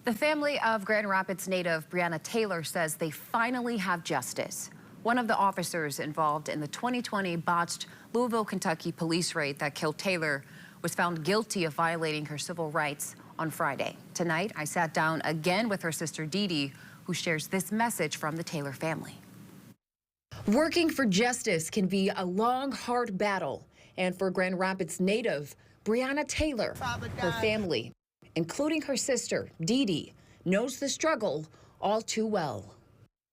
The family of Grand Rapids native Breonna Taylor says they finally have justice. One of the officers involved in the 2020 botched Louisville, Kentucky police raid that killed Taylor was found guilty of violating her civil rights on Friday. Tonight, I sat down again with her sister Dee Dee, who shares this message from the Taylor family. Working for justice can be a long, hard battle. And for Grand Rapids native Breonna Taylor, her family, including her sister, Dee Dee, knows the struggle all too well.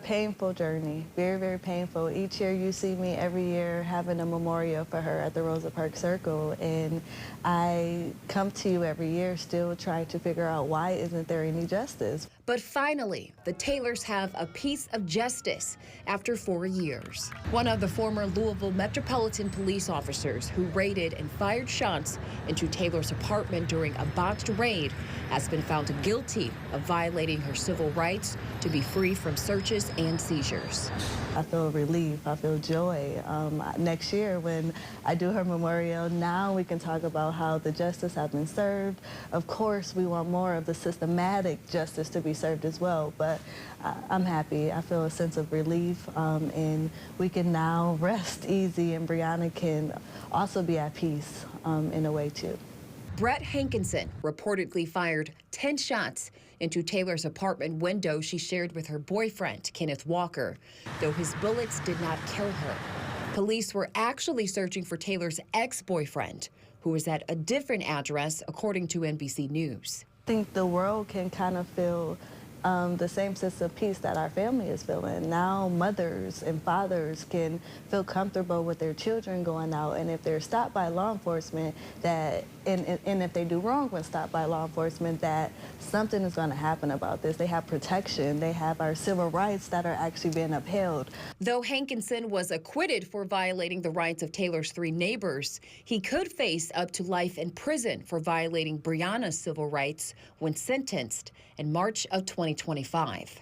Painful journey, very, very painful. Each year you see me every year having a memorial for her at the Rosa Parks Circle, and I come to you every year still trying to figure out why isn't there any justice. But finally, the Taylors have a piece of justice after 4 years. One of the former Louisville Metropolitan Police officers who raided and fired shots into Taylor's apartment during a botched raid has been found guilty of violating her civil rights to be free from searches and seizures. I feel relief, I feel joy. Next year when I do her memorial, now we can talk about how the justice has been served. Of course, we want more of the systematic justice to be served as well, but I'm happy. I feel a sense of relief, and we can now rest easy, and Breonna can also be at peace in a way too. Brett Hankinson reportedly fired 10 shots into Taylor's apartment window she shared with her boyfriend, Kenneth Walker, though his bullets did not kill her. Police were actually searching for Taylor's ex-boyfriend, who was at a different address, according to NBC News. I think the world can kind of feel the same sense of peace that our family is feeling. Now mothers and fathers can feel comfortable with their children going out, and if they're stopped by law enforcement, and if they do wrong when stopped by law enforcement, that something is going to happen about this. They have protection. They have our civil rights that are actually being upheld. Though Hankinson was acquitted for violating the rights of Taylor's 3 neighbors, he could face up to life in prison for violating Breonna's civil rights when sentenced in March of 2025.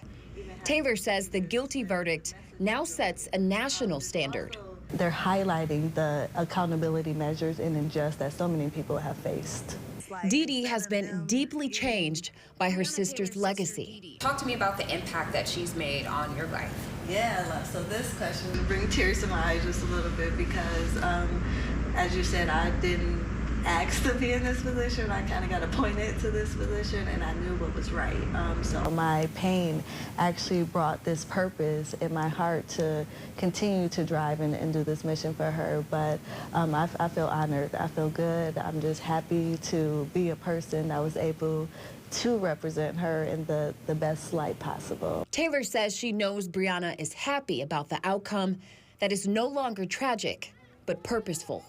Taylor says the guilty verdict now sets a national standard. They're highlighting the accountability measures and injustice that so many people have faced. Dee Dee has been deeply changed by her sister's legacy. Talk to me about the impact that she's made on your life. Yeah, so this question will bring tears to my eyes just a little bit because, as you said, I didn't ask to be in this position. I kind of got appointed to this position, and I knew what was right. So my pain actually brought this purpose in my heart to continue to drive and do this mission for her. But I feel honored. I feel good. I'm just happy to be a person that was able to represent her in the best light possible. Taylor says she knows Breonna is happy about the outcome that is no longer tragic, but purposeful.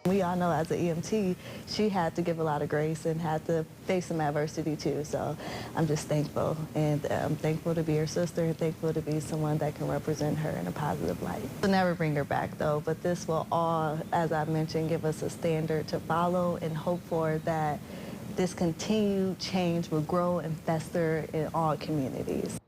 We all know as an EMT, she had to give a lot of grace and had to face some adversity too. So I'm just thankful, and I'm thankful to be her sister and thankful to be someone that can represent her in a positive light. We'll never bring her back though, but this will all, as I mentioned, give us a standard to follow and hope for that this continued change will grow and fester in all communities.